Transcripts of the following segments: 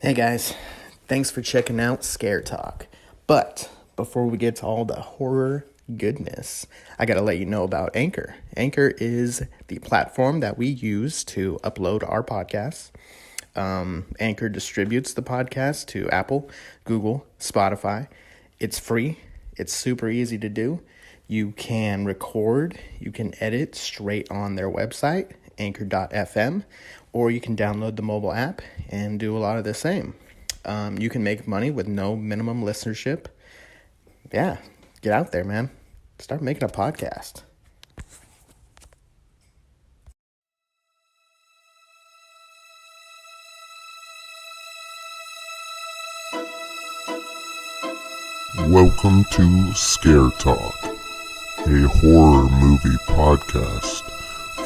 Hey guys, thanks for checking out Scare Talk. But before we get to all the horror goodness, I gotta let you know about Anchor. Anchor is the platform that we use to upload our podcasts. Anchor distributes the podcast to Apple, Google, Spotify. It's free. It's super easy to do. You can record, you can edit straight on their website, anchor.fm, or you can download the mobile app and do a lot of the same. You can make money with no minimum listenership. Yeah, get out there, man. Start making a podcast. Welcome to Scare Talk, a horror movie podcast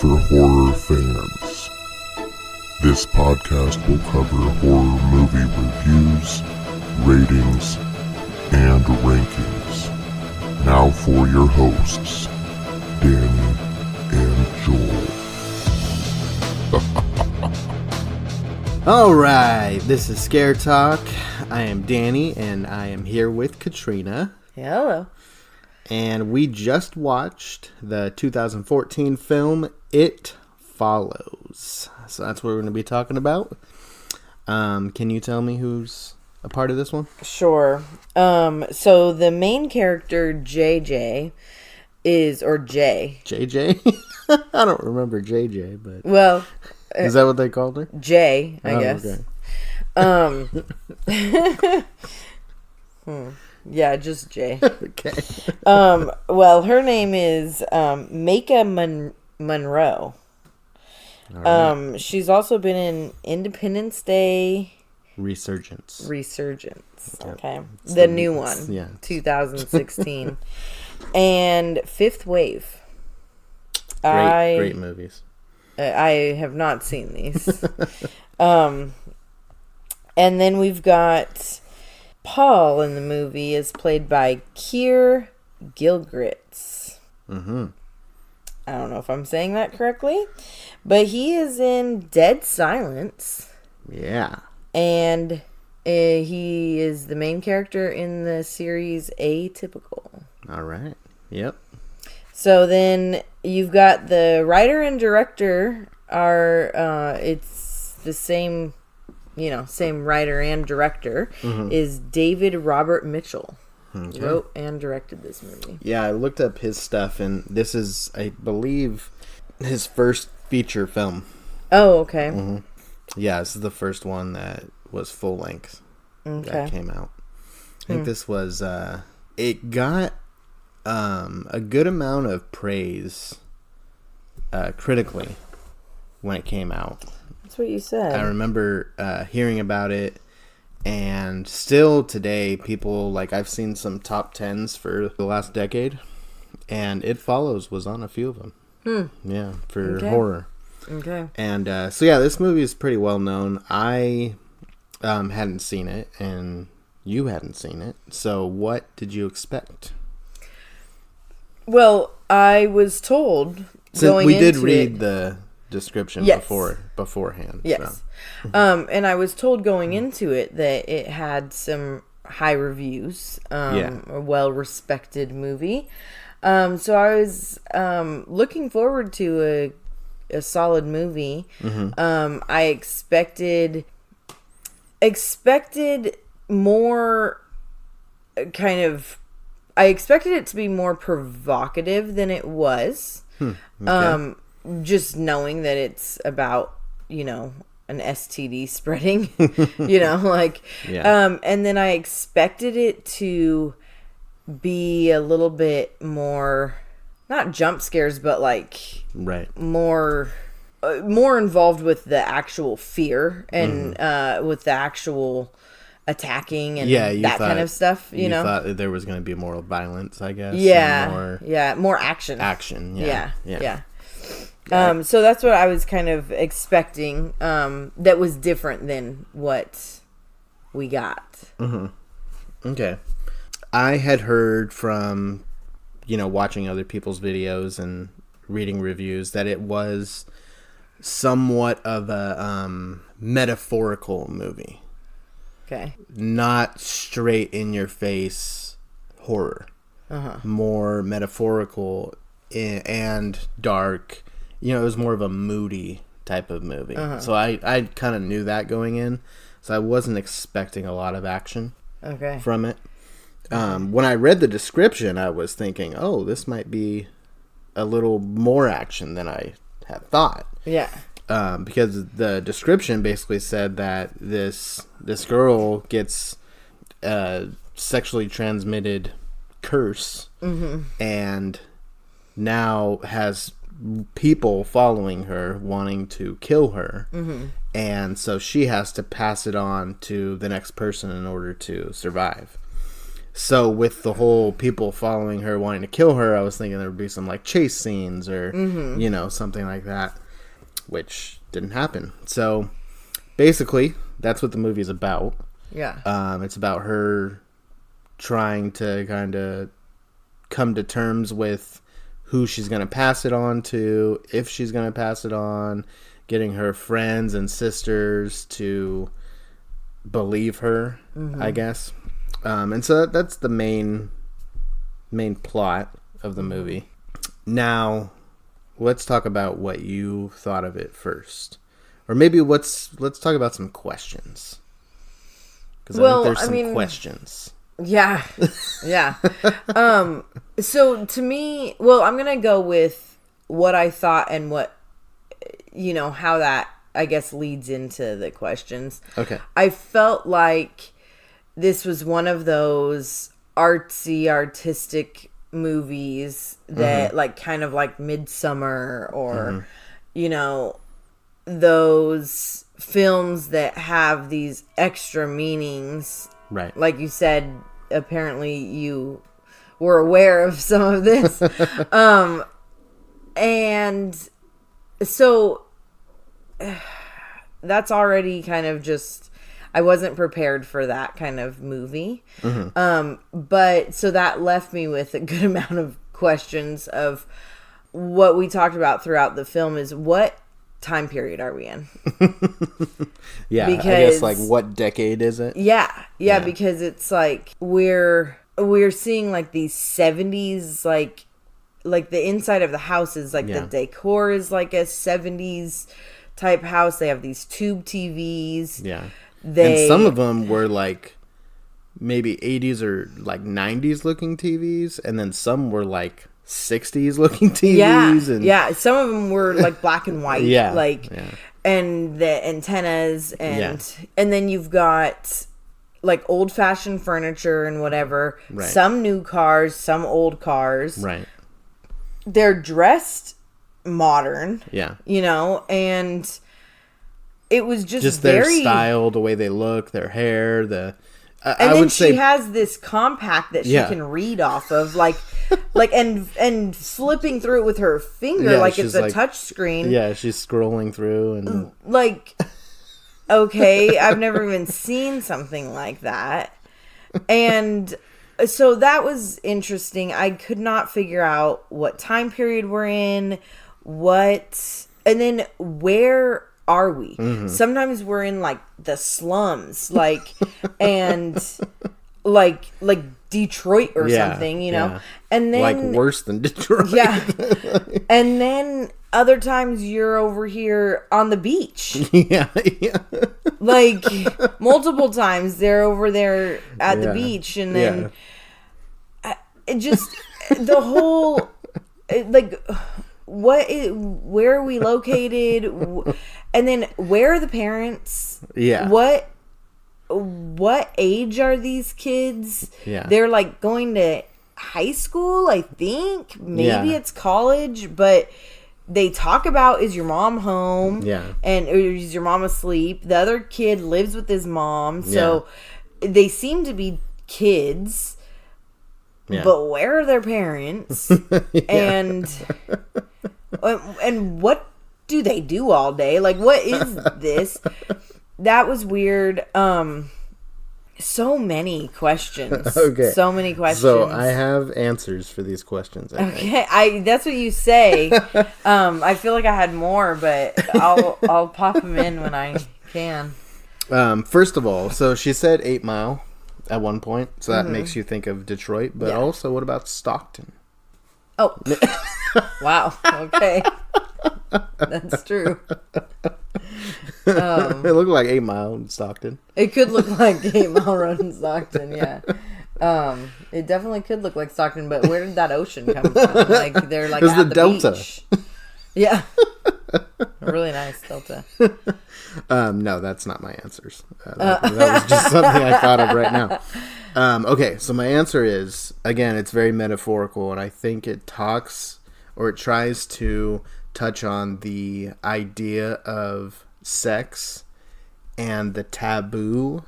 for horror fans. This podcast will cover horror movie reviews, ratings, and rankings. Now for your hosts, Danny and Joel. Alright, this is Scare Talk. I am Danny, and I am here with Katrina. Hello. And we just watched the 2014 film, It Follows. So that's what we're going to be talking about. Can you tell me who's a part of this one? Sure. So the main character, JJ, or Jay. JJ? I don't remember JJ, but... Well... Is that what they called her? Jay, I guess. Okay. Yeah, just Jay. Okay. Well, her name is Micah Monroe. Right. She's also been in Independence Day... Resurgence. Okay. Yep. The new one. Yeah. 2016. And Fifth Wave. Great movies. I have not seen these. And then we've got Paul in the movie is played by Keir Gilgritz. Mm-hmm. I don't know if I'm saying that correctly, but he is in Dead Silence. Yeah. And he is the main character in the series Atypical. All right. Yep. So then you've got the writer and director it's the same, same writer and director is David Robert Mitchell. Okay. Wrote and directed this movie. Yeah, I looked up his stuff, and this is, I believe, his first feature film. Oh, okay. Mm-hmm. Yeah, this is the first one that was full length that came out. I think this was, it got a good amount of praise critically when it came out. That's what you said. I remember hearing about it, and still today, people, like, I've seen some top 10s for the last decade, and It Follows was on a few of them. Yeah, for horror. Okay. And so yeah, this movie is pretty well known. I hadn't seen it, and you hadn't seen it. So what did you expect? Well, I was told we did read the description beforehand. Yes. So. And I was told going into it that it had some high reviews. A well-respected movie. So I was looking forward to a solid movie. I expected more kind of... I expected it to be more provocative than it was. Okay. Just knowing that it's about, an STD spreading, and then I expected it to be a little bit more, not jump scares, but like more involved with the actual fear and with the actual attacking and kind of stuff. You thought that there was going to be more violence, I guess. More action. Yeah. So that's what I was kind of expecting. That was different than what we got. Okay. I had heard from, watching other people's videos and reading reviews that it was somewhat of a metaphorical movie. Okay. Not straight in your face horror. More metaphorical and dark. You know, it was more of a moody type of movie. So I kind of knew that going in. So I wasn't expecting a lot of action from it. When I read the description, I was thinking, oh, this might be a little more action than I had thought. Yeah. Because the description basically said that this girl gets a sexually transmitted curse and now has people following her wanting to kill her, and so she has to pass it on to the next person in order to survive. So with the whole people following her wanting to kill her, I was thinking there would be some like chase scenes or you know, something like that, which didn't happen. So basically that's what the movie's about. It's about her trying to kind of come to terms with who she's going to pass it on to, if she's going to pass it on, getting her friends and sisters to believe her, I guess. And so that's the main plot of the movie. Now, let's talk about what you thought of it first. Or maybe let's talk about some questions. Because I think there's some questions. Yeah. Yeah. So to me, well, I'm going to go with what I thought and what, you know, how that, I guess, leads into the questions. Okay. I felt like this was one of those artsy, artistic movies that, like, kind of like Midsummer or, you know, those films that have these extra meanings. Right. Like you said, apparently you were aware of some of this. And so that's already kind of just, I wasn't prepared for that kind of movie. But so that left me with a good amount of questions of what we talked about throughout the film is what time period are we in? Yeah, because, I guess, like, what decade is it? Yeah, because it's like we're seeing like these 70s, like the inside of the house is like the decor is like a 70s type house. They have these tube TVs. Yeah. And some of them were like maybe 80s or like 90s looking TVs, and then some were like 60s looking TVs. Yeah, some of them were like black and white. And the antennas and then you've got like old fashioned furniture and whatever. Right. Some new cars, some old cars. Right. They're dressed modern. Yeah. You know, and it was just their very style, the way they look, their hair, and then she has this compact that she can read off of, like and flipping through it with her finger, like it's a touch screen. Yeah, she's scrolling through and like, okay, I've never even seen something like that, and so that was interesting. I could not figure out what time period we're in, and then where are we? Sometimes we're in like the slums, like and like Detroit or something, you know, and then like worse than Detroit. And then other times you're over here on the beach. Like multiple times they're over there at the beach, and then it just the whole like where are we located, and then where are the parents? What age are these kids? They're like going to high school, I think. Maybe it's college, but they talk about, is your mom home? And or is your mom asleep? The other kid lives with his mom, so they seem to be kids. But where are their parents? And what do they do all day? Like, what is this? That was weird. So many questions. Okay. So many questions. So I have answers for these questions. I think. That's what you say. I feel like I had more, but I'll pop them in when I can. First of all, so she said 8 Mile at one point, so that makes you think of Detroit. But also, what about Stockton? Oh, wow. Okay, that's true. It looked like 8 Mile in Stockton. It could look like 8 Mile Road in Stockton, yeah. It definitely could look like Stockton, but where did that ocean come from? Like they're like It was at the Delta. beach. Yeah, a really nice Delta. No, that's not my answers. That was just something I thought of right now. Okay, so my answer is, again, it's very metaphorical, and I think it talks, or it tries to touch on the idea of sex and the taboo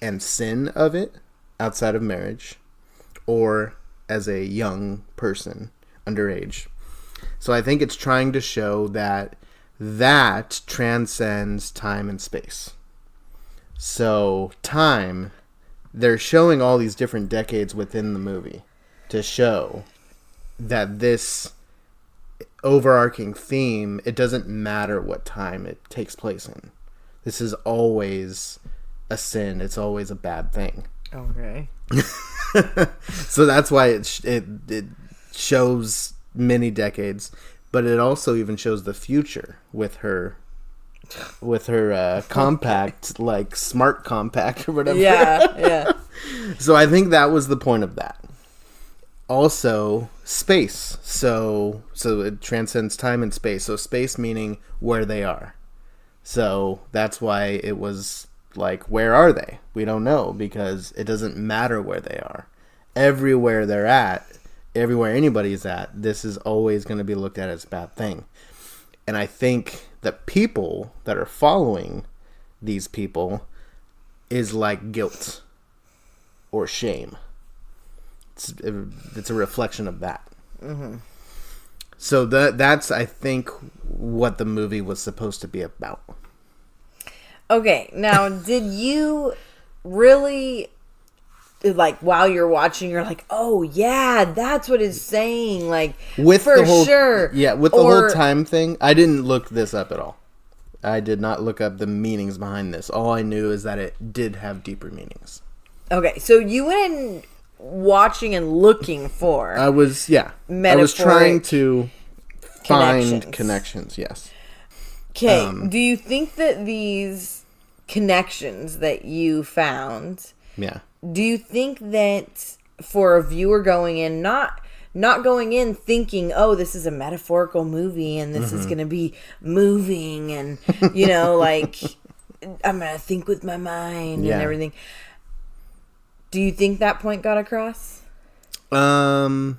and sin of it outside of marriage, or as a young person, underage. So I think it's trying to show that transcends time and space. So time, they're showing all these different decades within the movie to show that this overarching theme, it doesn't matter what time it takes place in. This is always a sin. It's always a bad thing. Okay. So that's why it shows many decades, but it also even shows the future with her compact, like smart compact or whatever. Yeah. So I think that was the point of that. Also, space. So it transcends time and space. So space meaning where they are. So that's why it was like, where are they? We don't know, because it doesn't matter where they are. Everywhere they're at, everywhere anybody's at, this is always going to be looked at as a bad thing. And I think the people that are following these people is like guilt or shame. It's a reflection of that. Mm-hmm. So that's, I think, what the movie was supposed to be about. Okay, now, did you really, like, while you're watching, you're like, oh, yeah, that's what it's saying, like, with for the whole, sure. Yeah, with the whole time thing, I didn't look this up at all. I did not look up the meanings behind this. All I knew is that it did have deeper meanings. Okay, so you went in watching and looking for... I was trying to find connections, yes. Okay, do you think that these connections that you found, do you think that for a viewer going in, not going in thinking, oh, this is a metaphorical movie and this is going to be moving and, you know, like, I'm going to think with my mind and everything. Do you think that point got across? I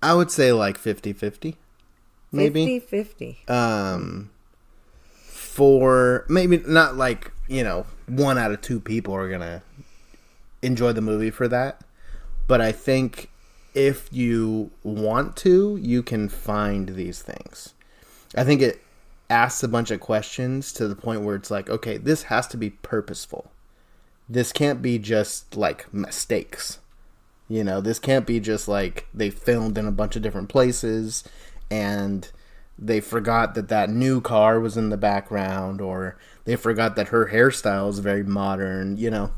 would say like 50-50. Maybe 50-50. For maybe not like, 1 out of 2 people are gonna enjoy the movie for that, but I think if you want to, you can find these things. I think it asks a bunch of questions to the point where it's like, okay, this has to be purposeful. This can't be just like mistakes. This can't be just like they filmed in a bunch of different places and they forgot that new car was in the background, or they forgot that her hairstyle is very modern, In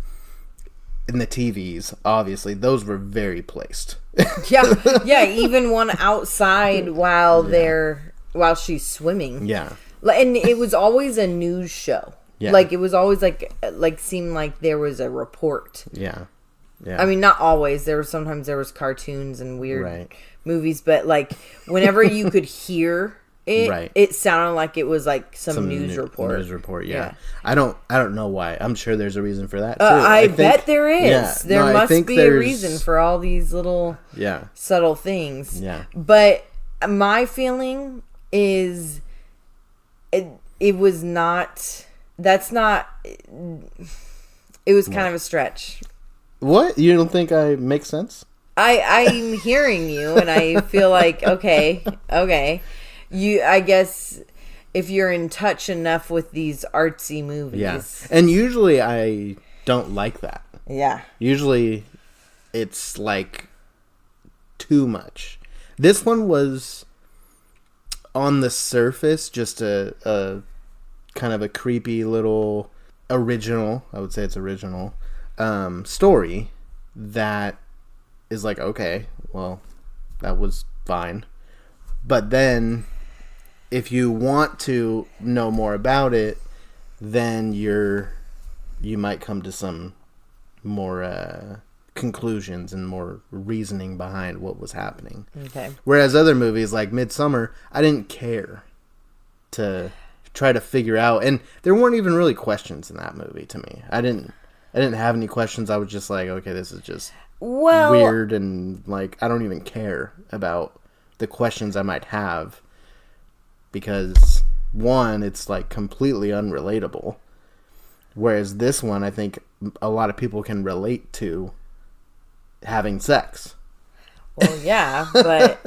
the TVs, obviously, those were very placed. yeah, even one outside while she's swimming. Yeah. And it was always a news show. Yeah. Like, it was always like seemed like there was a report. Yeah. Yeah. I mean, not always. Sometimes there was cartoons and weird movies, but like whenever you could hear it, it sounded like it was like some news report. News report, yeah. I don't know why. I'm sure there's a reason for that too. I bet there is. Yeah. There must be a reason for all these little subtle things. Yeah. But my feeling is it was not. That's not. It was kind of a stretch. What? You don't think I make sense? I'm hearing you, and I feel like okay. I guess if you're in touch enough with these artsy movies. Yeah. And usually I don't like that. Yeah. Usually it's like too much. This one was on the surface just a kind of a creepy little original, I would say it's original, story that is like, okay, well, that was fine. But then if you want to know more about it, then you might come to some more conclusions and more reasoning behind what was happening. Okay. Whereas other movies like Midsummer, I didn't care to try to figure out, and there weren't even really questions in that movie to me. I didn't have any questions. I was just like, okay, this is just weird, and like I don't even care about the questions I might have, because one, it's like completely unrelatable, whereas this one I think a lot of people can relate to having sex. Well, yeah, but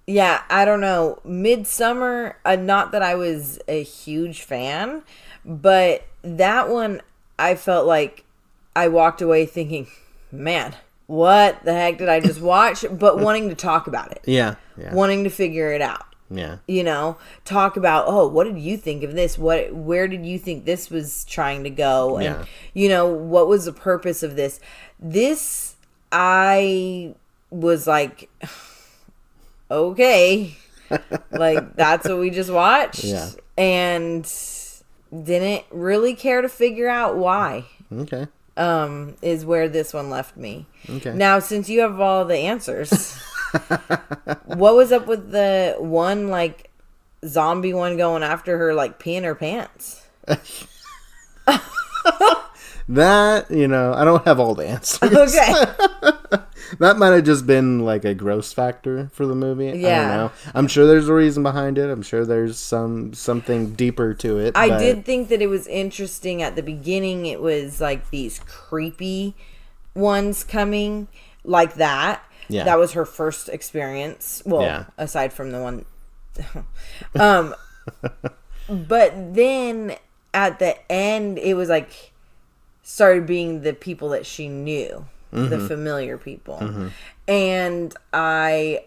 yeah, I don't know. Midsummer, not that I was a huge fan, but that one I felt like I walked away thinking, man, what the heck did I just watch? But wanting to talk about it. Yeah. Wanting to figure it out. Yeah. You know, talk about, oh, what did you think of this? Where did you think this was trying to go? And, you know, what was the purpose of this? This, I was like, okay, like that's what we just watched. Yeah. And didn't really care to figure out why. Okay. Is where this one left me. Okay. Now, since you have all the answers, what was up with the one, like, zombie one going after her, like, peeing her pants? That, you know, I don't have all the answers. Okay. That might have just been like a gross factor for the movie. Yeah. I don't know. I'm sure there's a reason behind it. I'm sure there's something deeper to it. I did think that it was interesting at the beginning. It was like these creepy ones coming like that. Yeah. That was her first experience. Well, aside from the one. But then at the end, it was like started being the people that she knew. The familiar people. And I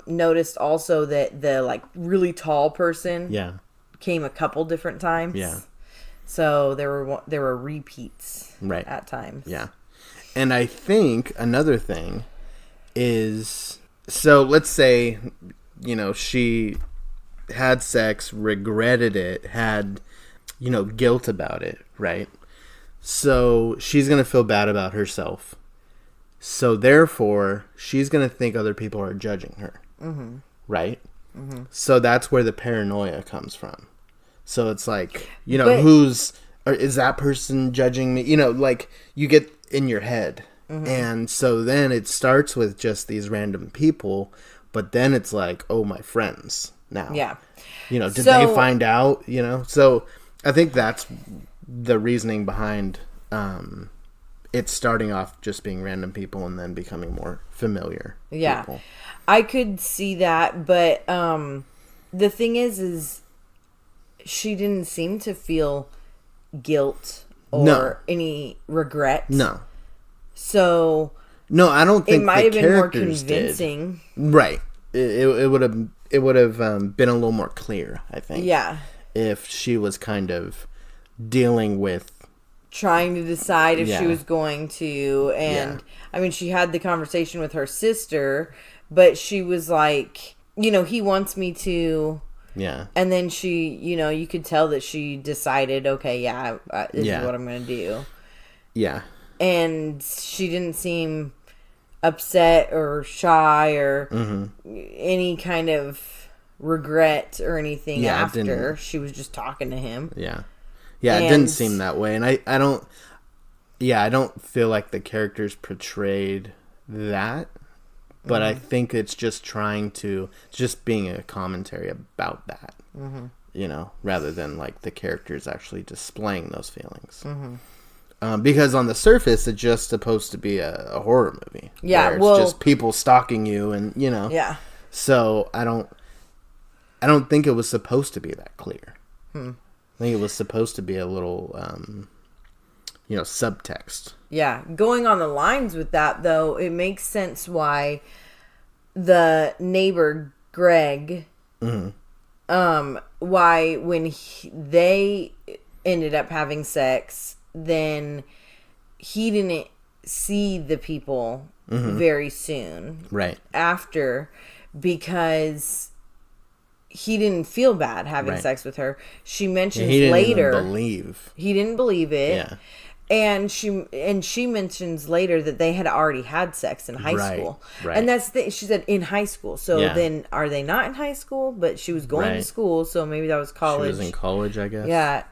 noticed also that the like really tall person came a couple different times. Yeah. So there were repeats at times. Yeah. And I think another thing is, so let's say, you know, she had sex, regretted it, had, you know, guilt about it, right? So she's going to feel bad about herself. So therefore, she's going to think other people are judging her, right? So that's where the paranoia comes from. So it's like, you know, is that person judging me? You know, like you get in your head. And so then it starts with just these random people, but then it's like, oh, my friends now. Yeah. You know, did they find out, you know? So I think that's the reasoning behind it's starting off just being random people and then becoming more familiar people. I could see that, but the thing is she didn't seem to feel guilt or any regret. No. So no, I don't think it might have been more convincing. Right. It would have been a little more clear, I think. Yeah. If she was kind of dealing with trying to decide if she was going to, and I mean, she had the conversation with her sister, but she was like, you know, he wants me to, and then she, you know, you could tell that she decided, okay, this is what I'm going to do, and she didn't seem upset or shy or any kind of regret or anything after. She was just talking to him. Yeah, it didn't seem that way. And I don't feel like the characters portrayed that. But I think it's just just being a commentary about that. You know, rather than like the characters actually displaying those feelings. Because on the surface, it's just supposed to be a horror movie. Yeah, it's just people stalking you and, you know. Yeah. So I don't think it was supposed to be that clear. I think it was supposed to be a little, you know, subtext. Yeah. Going on the lines with that, though, it makes sense why the neighbor, Greg, why when they ended up having sex, then he didn't see the people very soon. Right. After, because he didn't feel bad having sex with her. She mentions later he didn't believe it. Yeah. And she mentions later that they had already had sex in high school. Right. And she said in high school. So then are they not in high school? But she was going to school, so maybe that was college. She was in college, I guess. Yeah.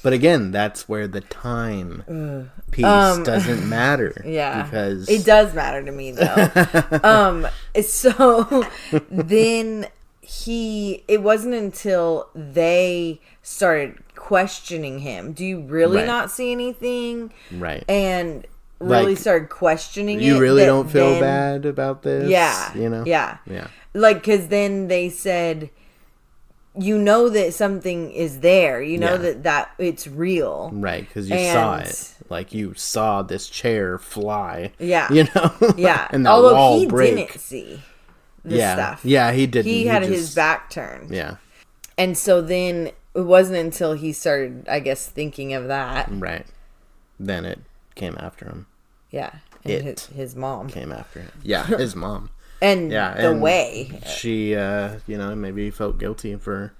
But again, that's where the time piece doesn't matter. Yeah. Because it does matter to me though. So then it wasn't until they started questioning him. Do you really not see anything? Right. And really started questioning it. You really don't feel bad about this? Yeah. You know? Yeah. Yeah. Like, because then they said, you know that something is there. You know that it's real. Right, because you saw it. Like, you saw this chair fly. Yeah. You know? Yeah. And that although wall he break. didn't see this stuff. Yeah, he didn't. He had his back turned. Yeah. And so then it wasn't until he started, I guess, thinking of that. Right. Then it came after him. Yeah. And his mom. Came after him. Yeah, his mom. And the way. She, maybe felt guilty for,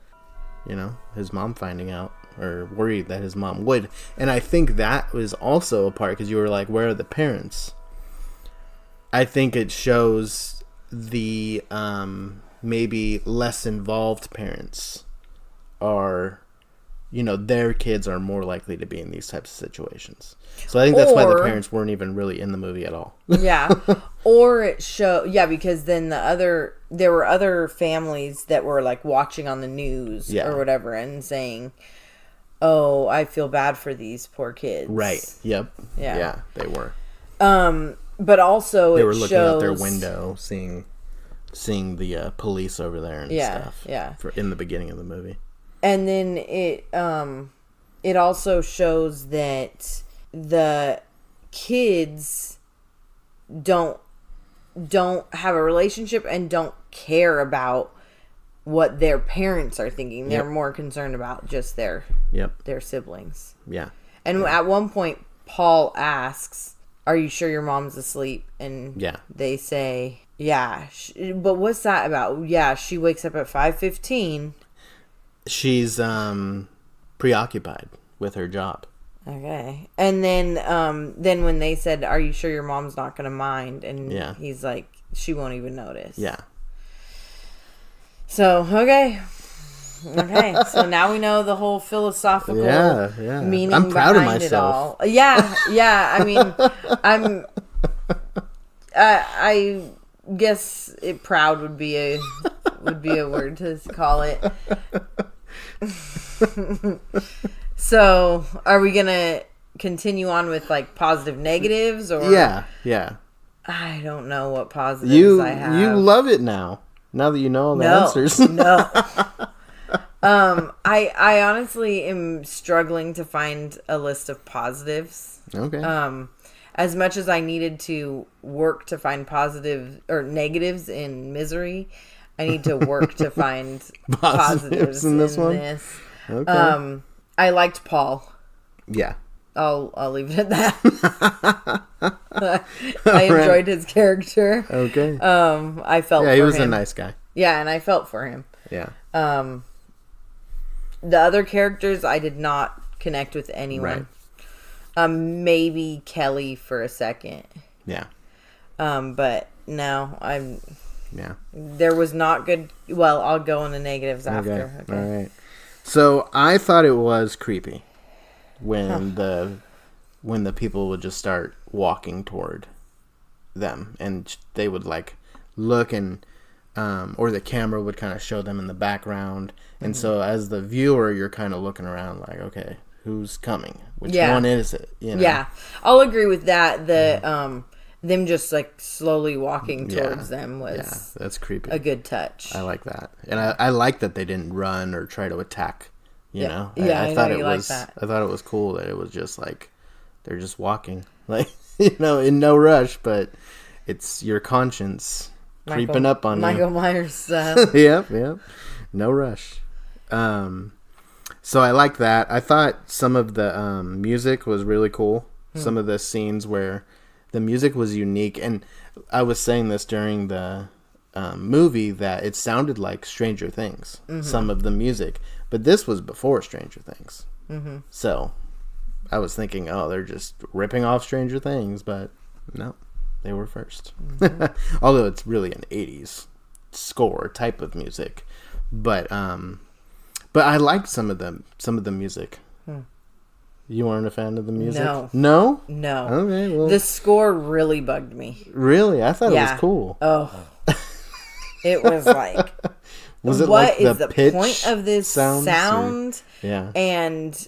his mom finding out. Or worried that his mom would. And I think that was also a part, because you were like, where are the parents? I think it shows the maybe less involved parents are, their kids are more likely to be in these types of situations. So I think that's why the parents weren't even really in the movie at all. Yeah. Or it because then there were other families that were like watching on the news or whatever and saying, oh, I feel bad for these poor kids. Right. Yep. Yeah, they were. But also they were looking out their window, seeing the police over there and stuff. Yeah. In the beginning of the movie. And then it also shows that the kids don't have a relationship and don't care about what their parents are thinking. They're more concerned about just their siblings. Yeah. And at one point, Paul asks, "Are you sure your mom's asleep?" And they say, "Yeah." But what's that about? Yeah, she wakes up at 5:15. She's preoccupied with her job. Okay. And then when they said, "Are you sure your mom's not going to mind?" And he's like, "She won't even notice." Yeah. So, okay. So now we know the whole philosophical meaning I'm proud behind of myself. it all. Yeah. I mean, I guess proud would be a word to call it. So, are we gonna continue on with like positive negatives or? Yeah. I don't know what positives I have. You love it now. Now that you know all the answers. No. I honestly am struggling to find a list of positives. Okay. As much as I needed to work to find positive or negatives in Misery, I need to work to find positives in this one. Okay. I liked Paul. Yeah. I'll leave it at that. I enjoyed his character. Okay. I felt for him. Yeah, he was a nice guy. Yeah, and I felt for him. Yeah. The other characters, I did not connect with anyone. Right. Maybe Kelly for a second. Yeah. But no, Yeah. There was not good. Well, I'll go on the negatives after. Okay. All right. So I thought it was creepy when the people would just start walking toward them, and they would like look and or the camera would kind of show them in the background, and so as the viewer you're kind of looking around like, okay, who's coming, which one is it, Yeah, I'll agree with that. Them just like slowly walking towards them was that's creepy, a good touch. I like that, and I like that they didn't run or try to attack. You know, I thought know it you was. Like that. I thought it was cool that it was just like they're just walking, like in no rush, but it's your conscience creeping up on Michael you. Myers style. Yep. No rush. So I like that. I thought some of the music was really cool. Some of the scenes where the music was unique. And I was saying this during the movie that it sounded like Stranger Things, some of the music. But this was before Stranger Things. So I was thinking, oh, they're just ripping off Stranger Things. But no, they were first. Although it's really an 80s score type of music. But I liked some of the music. You weren't a fan of the music? No. Okay, well. The score really bugged me. Really? I thought it was cool. Oh. It was like, was it what like is the the point of this sound? Yeah. And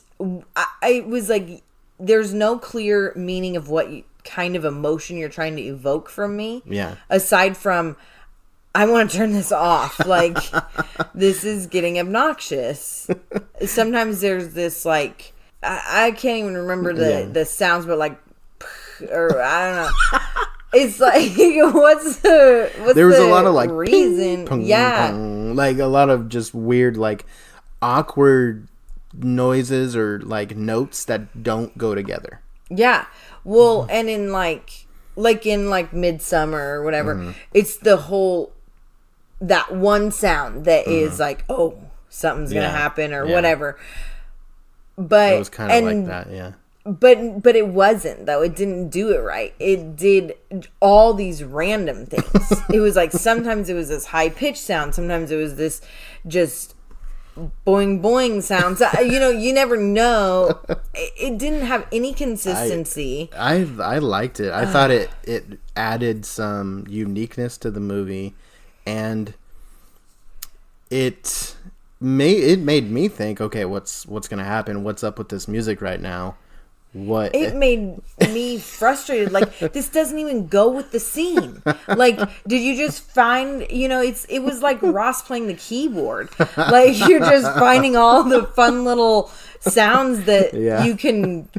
I was like, there's no clear meaning of what kind of emotion you're trying to evoke from me. Yeah. Aside from, I want to turn this off. Like, this is getting obnoxious. Sometimes there's this, like, I can't even remember the sounds, but like, or I don't know. It's like, what's there was a lot of like reason? Ping, yeah, ping, like a lot of just weird, like awkward noises or like notes that don't go together. Yeah, well, and in like in Midsummer or whatever, it's the whole that one sound that is like, oh, something's gonna happen or whatever. But it was kind of like that, yeah. But it wasn't, though. It didn't do it right. It did all these random things. It was like sometimes it was this high pitched sound, sometimes it was this just boing boing sounds. You never know. It didn't have any consistency. I liked it. I thought it added some uniqueness to the movie, and it made me think, okay, what's going to happen? What's up with this music right now? What it made me frustrated. Like, this doesn't even go with the scene. Like, did you just find, it was like Ross playing the keyboard. Like, you're just finding all the fun little sounds that you can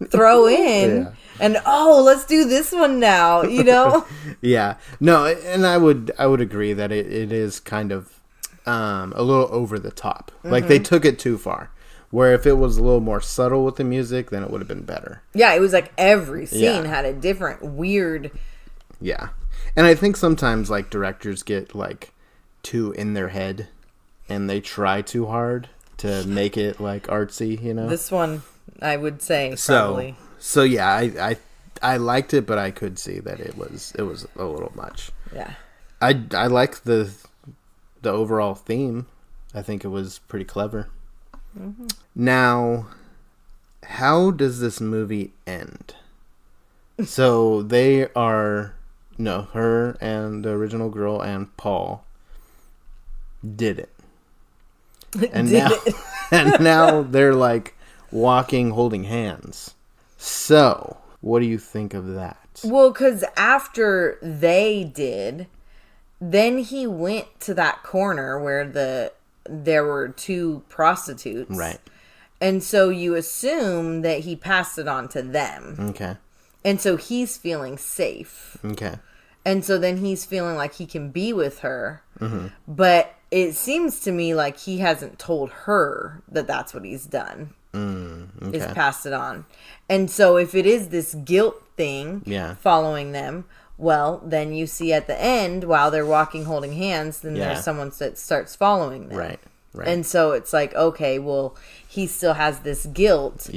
throw in. Yeah. And let's do this one now, Yeah. No, and I would agree that it is kind of a little over the top. Like, they took it too far. Where if it was a little more subtle with the music, then it would have been better. Yeah, it was like every scene had a different weird... Yeah. And I think sometimes, like, directors get, like, too in their head, and they try too hard to make it, like, artsy, This one, I would say, probably. So yeah, I liked it, but I could see that it was a little much. Yeah. I like the overall theme. I think it was pretty clever. Mm-hmm. Now, how does this movie end? So her and the original girl and Paul did it. And now they're like walking, holding hands. So, what do you think of that? Well, because after they did, then he went to that corner where there were two prostitutes. Right. And so you assume that he passed it on to them. Okay. And so he's feeling safe. Okay. And so then he's feeling like he can be with her. Mm-hmm. But it seems to me like he hasn't told her that that's what he's done. Okay. Is passed it on. And so if it is this guilt thing following them, well, then you see at the end, while they're walking holding hands, then there's someone that starts following them. Right. And so it's like, okay, well, he still has this guilt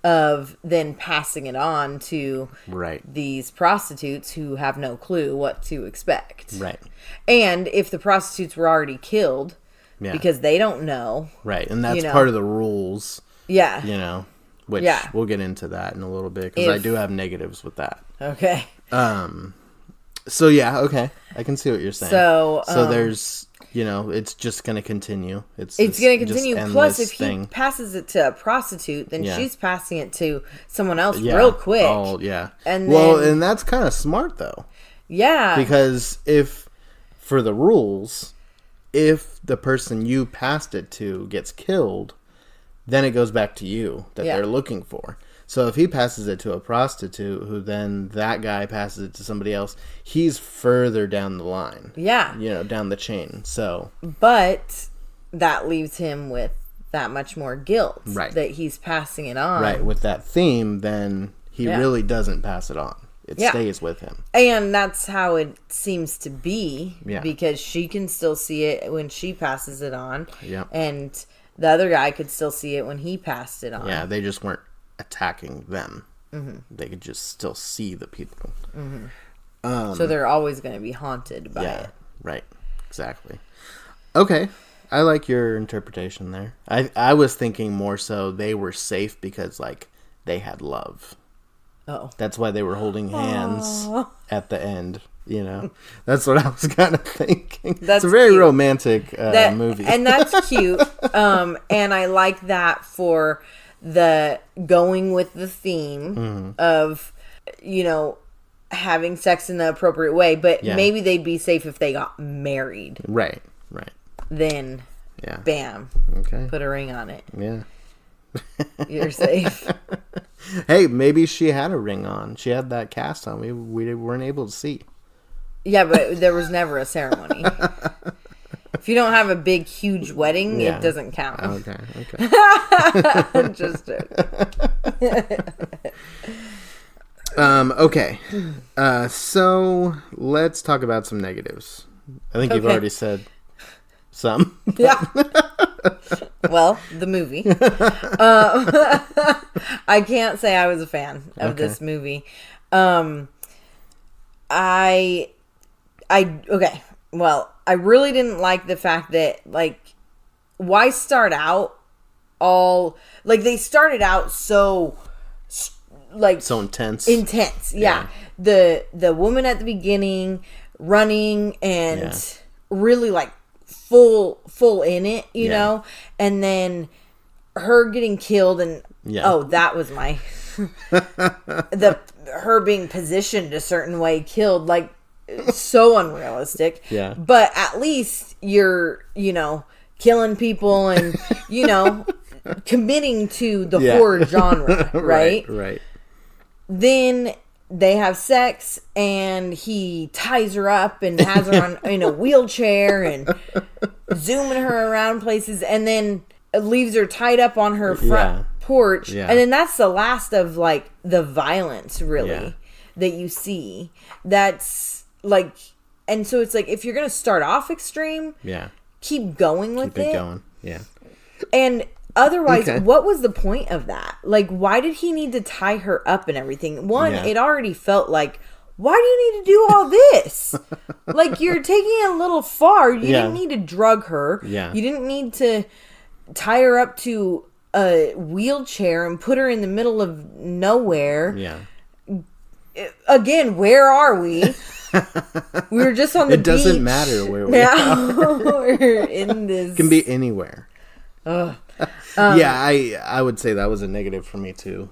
of then passing it on to these prostitutes who have no clue what to expect. Right. And if the prostitutes were already killed, because they don't know. Right. And that's part of the rules. Yeah. Which we'll get into that in a little bit, because I do have negatives with that. Okay. So okay, I can see what you're saying. So there's, it's just gonna continue. It's going to continue. Plus, if he passes it to a prostitute, then she's passing it to someone else real quick. Oh yeah. And and that's kind of smart though. Yeah. Because for the rules, if the person you passed it to gets killed, then it goes back to you that they're looking for. So if he passes it to a prostitute, who then that guy passes it to somebody else, he's further down the line. Yeah. Down the chain. So. But that leaves him with that much more guilt. Right. That he's passing it on. Right. With that theme, then he really doesn't pass it on. It stays with him. And that's how it seems to be. Yeah. Because she can still see it when she passes it on. Yeah. And the other guy could still see it when he passed it on. Yeah, they just weren't attacking them. Mm-hmm. They could just still see the people. Mm-hmm. So they're always going to be haunted by it. Right. Exactly. Okay. I like your interpretation there. I was thinking more so they were safe because, like, they had love. Oh. That's why they were holding hands at the end, you know? That's what I was kind of thinking. It's a very cute. Romantic movie. And that's cute. And I like that for the going with the theme of, you know, having sex in the appropriate way. But maybe they'd be safe if they got married. Right. Then, bam. Okay. Put a ring on it. Yeah. You're safe. Hey, maybe she had a ring on. She had that cast on. We weren't able to see. Yeah, but there was never a ceremony. If you don't have a big, huge wedding, it doesn't count. Okay. Just okay. So let's talk about some negatives. I think you've already said some. Yeah. Well, the movie. I can't say I was a fan of this movie. Okay. Well, I really didn't like the fact that, like, why start out all, like, they started out so, like, so intense. Yeah. The woman at the beginning running and really, like, full in it, you know, and then her getting killed and that was my her being positioned a certain way killed, like, so unrealistic. Yeah. But at least you're, you know, killing people and, you know, committing to the horror genre, right? Right. Then they have sex and he ties her up and has her on in a wheelchair and zooming her around places, and then leaves her tied up on her front porch. Yeah. And then that's the last of, like, the violence really that you see. That's like, and so it's like, if you're going to start off extreme, keep going with it. Keep it going. Yeah. And otherwise, what was the point of that? Like, why did he need to tie her up and everything? One, it already felt like, why do you need to do all this? Like, you're taking it a little far. You didn't need to drug her. Yeah. You didn't need to tie her up to a wheelchair and put her in the middle of nowhere. Yeah. Again, where are we? We were just on the beach. It doesn't matter where we are. Now we're in this. It can be anywhere. Ugh. I would say that was a negative for me too.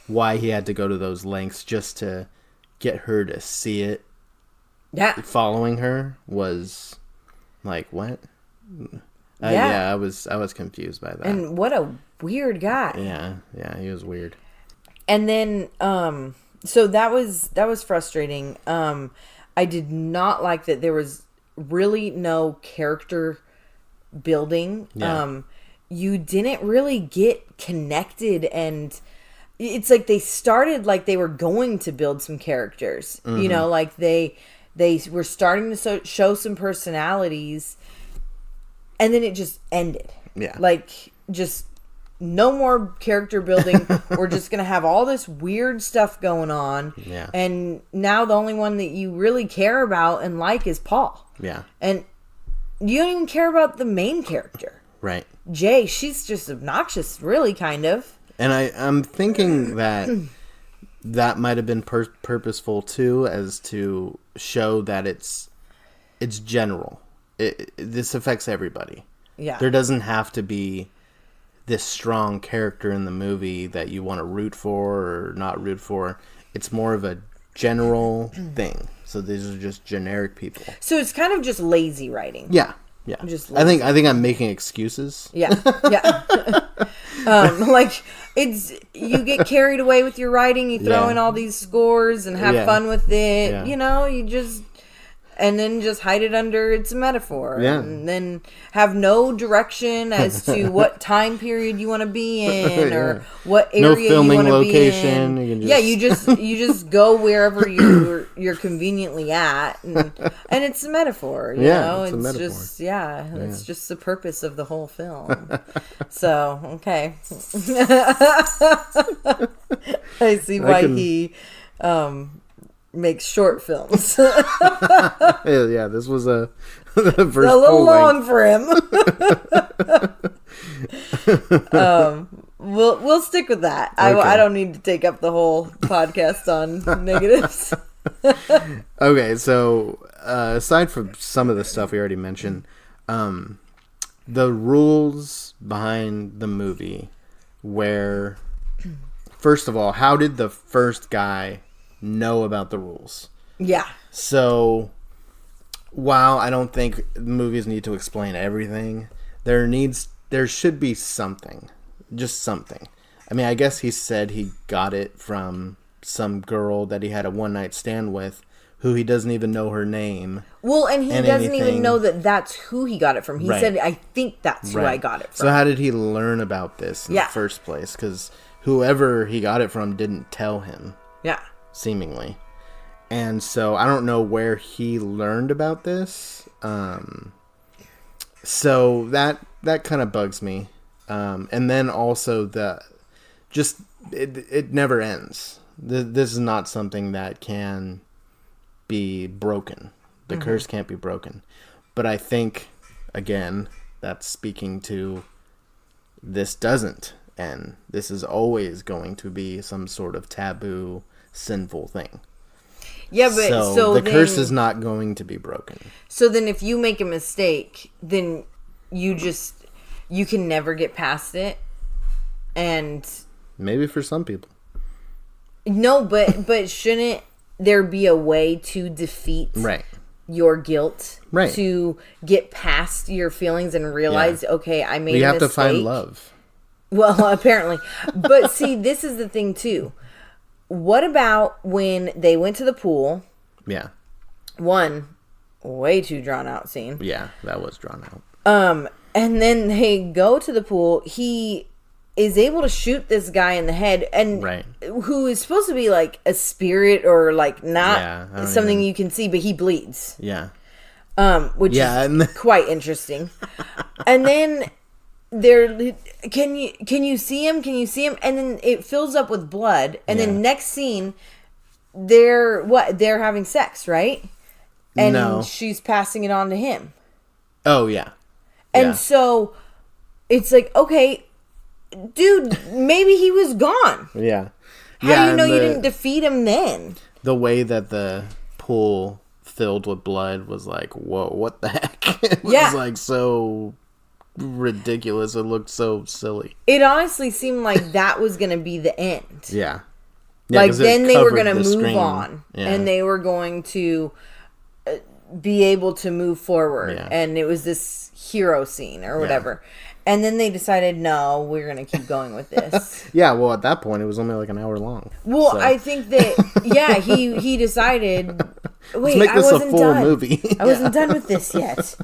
Why he had to go to those lengths just to get her to see it. Yeah. Following her was like, what? I was confused by that. And what a weird guy. Yeah, he was weird. And then so that was frustrating. I did not like that there was really no character building. Yeah. You didn't really get connected, and it's like they started like they were going to build some characters. Mm-hmm. You know, like they were starting to show some personalities, and then it just ended. Yeah. Like, just no more character building. We're just going to have all this weird stuff going on. Yeah. And now the only one that you really care about and like is Paul. Yeah. And you don't even care about the main character. Right. Jay, she's just obnoxious, really, kind of. And I'm thinking that might have been purposeful too, as to show that it's general. This affects everybody. Yeah. There doesn't have to be this strong character in the movie that you want to root for or not root for. It's more of a general thing. So these are just generic people. So it's kind of just lazy writing. Yeah. Yeah. Just I think I'm making excuses. Yeah. Yeah. Like, it's, you get carried away with your writing, you throw in all these scores and have fun with it. Yeah. You know, you just, and then just hide it under it's a metaphor. Yeah. And then have no direction as to what time period you want to be in or what area you want to be in. You just go wherever you're conveniently at, and it's a metaphor. You know? It's a metaphor. Just it's just the purpose of the whole film. So okay, I see why he makes short films. Yeah, this was the first a little long for him. We'll stick with that. Okay. I don't need to take up the whole podcast on negatives. Okay, so aside from some of the stuff we already mentioned, the rules behind the movie, where first of all, how did the first guy know about the rules? Yeah. So, while I don't think movies need to explain everything, there should be something. Just something. I mean, I guess he said he got it from some girl that he had a one-night stand with, who he doesn't even know her name. Well, and he doesn't even know that that's who he got it from. He said, I think that's who I got it from. So how did he learn about this in the first place? Because whoever he got it from didn't tell him. Yeah. Seemingly. And so I don't know where he learned about this. So that kind of bugs me. And then also it never ends. This is not something that can be broken. The curse can't be broken. But I think, again, that's speaking to this doesn't end. This is always going to be some sort of taboo, sinful thing. Yeah, but so the curse is not going to be broken. So then if you make a mistake, then you can never get past it. And maybe for some people. No, but shouldn't there be a way to defeat your guilt? Right. To get past your feelings and realize, okay, I made a mistake. You have to find love. Well, apparently. But see, this is the thing too. What about when they went to the pool? Yeah. One, way too drawn out scene. Yeah, that was drawn out. And then they go to the pool. He is able to shoot this guy in the head, and who is supposed to be like a spirit or like not something you can see, but he bleeds. Yeah. Which is quite interesting. And then can you see him? Can you see him? And then it fills up with blood. And then next scene, they're having sex, right? And she's passing it on to him. Oh yeah. And so it's like, okay, dude, maybe he was gone. Yeah. How do you know you didn't defeat him then? The way that the pool filled with blood was like, whoa, what the heck? It was like so ridiculous. It looked so silly. It honestly seemed like that was going to be the end. Yeah. Like then they were going to move on and they were going to be able to move forward. Yeah. And it was this hero scene or whatever. Yeah. And then they decided, no, we're going to keep going with this. Yeah, well, at that point, it was only like an hour long. Well, so. I think that, he decided, wait, let's make this a full movie. I wasn't done with this yet.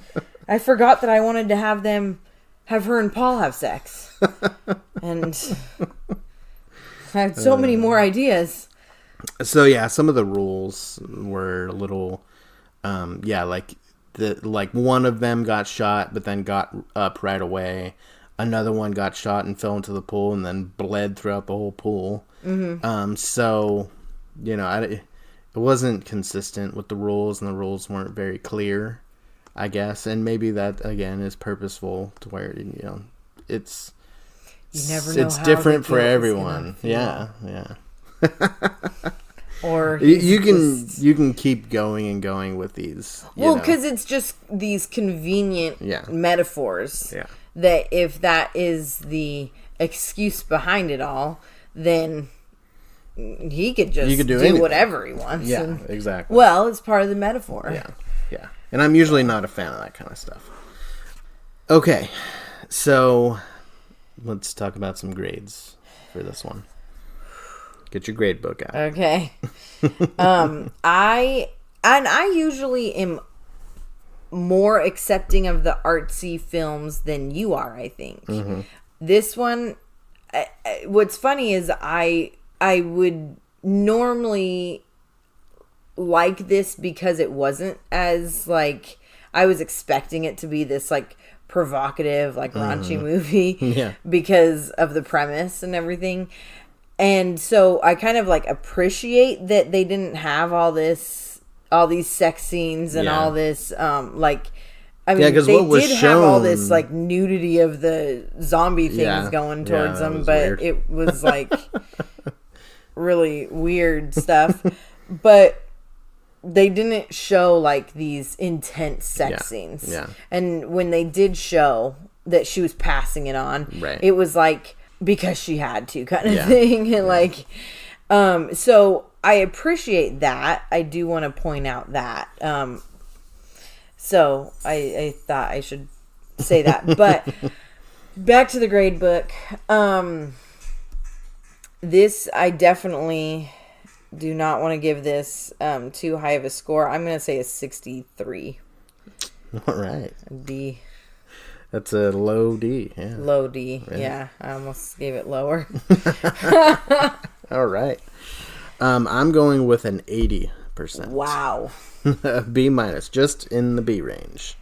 I forgot that I wanted to have her and Paul have sex. And I had so many more ideas. So, yeah, some of the rules were a little, like one of them got shot but then got up right away. Another one got shot and fell into the pool and then bled throughout the whole pool. Mm-hmm. So it wasn't consistent with the rules, and the rules weren't very clear, I guess. And maybe that again is purposeful to where it's it's different for everyone. Yeah. Or you can keep going and going with these. Well, because it's just these convenient metaphors. Yeah. That if that is the excuse behind it all, then he could just do whatever he wants. Yeah, exactly. Well, it's part of the metaphor. Yeah. And I'm usually not a fan of that kind of stuff. Okay, so let's talk about some grades for this one. Get your grade book out. Okay. I And I usually am more accepting of the artsy films than you are, I think. This one, what's funny is I would normally like this because it wasn't as, like, I was expecting it to be this, like, provocative, like, raunchy movie because of the premise and everything. And so I kind of, like, appreciate that they didn't have all these sex scenes and all this, like, I mean, they did have all this, like, nudity of the zombie things going towards them, but weird. It was, like, really weird stuff. But they didn't show, like, these intense sex scenes. Yeah. And when they did show that she was passing it on, it was, like, because she had to kind of thing. And, like, so I appreciate that. I do want to point out that. So I thought I should say that. But back to the grade book. This, I definitely do not want to give this too high of a score. I'm going to say a 63. All right. D. That's a low D. Yeah. Low D. Yeah. I almost gave it lower. All right. I'm going with an 80%. Wow. B minus, just in the B range.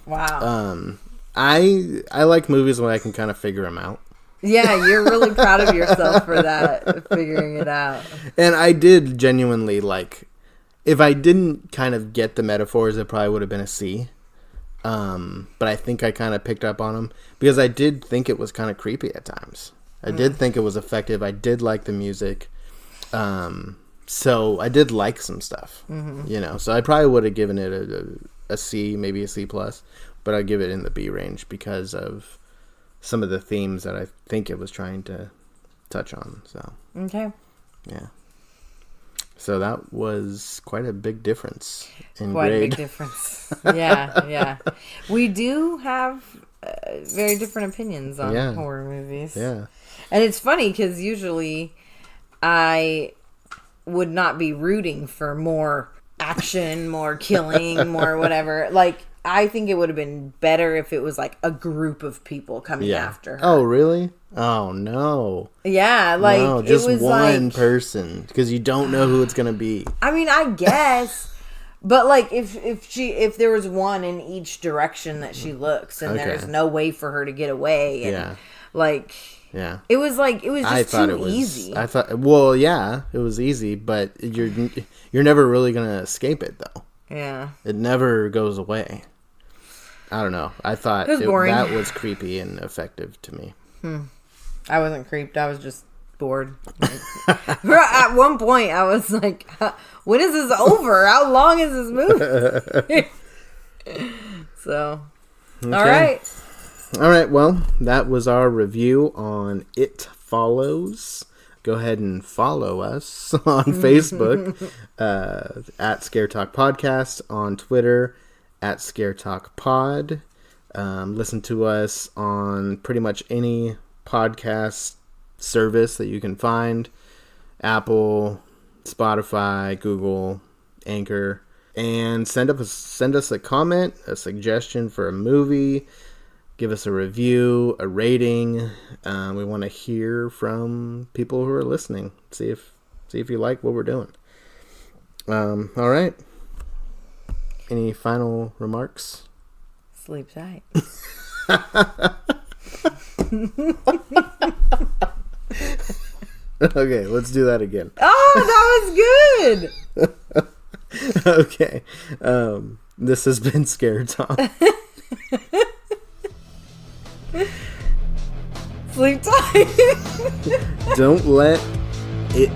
Wow. I like movies when I can kind of figure them out. Yeah, you're really proud of yourself for that, figuring it out. And I did genuinely, like, if I didn't kind of get the metaphors, it probably would have been a C. But I think I kind of picked up on them because I did think it was kind of creepy at times. I did think it was effective. I did like the music. So I did like some stuff, you know, so I probably would have given it a C, maybe a C plus, but I'd give it in the B range because of some of the themes that I think it was trying to touch on. So, okay. Yeah. So that was quite a big difference in quite grade. A big difference. Yeah. We do have very different opinions on horror movies. Yeah. And it's funny because usually I would not be rooting for more action, more killing, more whatever. Like, I think it would have been better if it was like a group of people coming after her. Oh, really? Oh, no. Yeah, like, no, just it was one like, person, because you don't know who it's going to be. I mean, I guess, but like, if there was one in each direction that she looks, and there's no way for her to get away, and like... Yeah. It was just too easy. I thought, well, yeah, it was easy, but you're never really going to escape it, though. Yeah. It never goes away. I don't know. I thought that was creepy and effective to me. I wasn't creeped. I was just bored. At one point, I was like, when is this over? How long is this movie? So, okay. All right. All right, well, that was our review on It Follows. Go ahead and follow us on Facebook at Scare Talk Podcast, on Twitter at Scare Talk Pod. Listen to us on pretty much any podcast service that you can find. Apple, Spotify, Google, Anchor. And send us a comment, a suggestion for a movie. Give us a review, a rating. We want to hear from people who are listening. See if you like what we're doing. All right. Any final remarks? Sleep tight. Okay, let's do that again. Oh, that was good. Okay. This has been Scare Talk. Sleep tight. Don't let it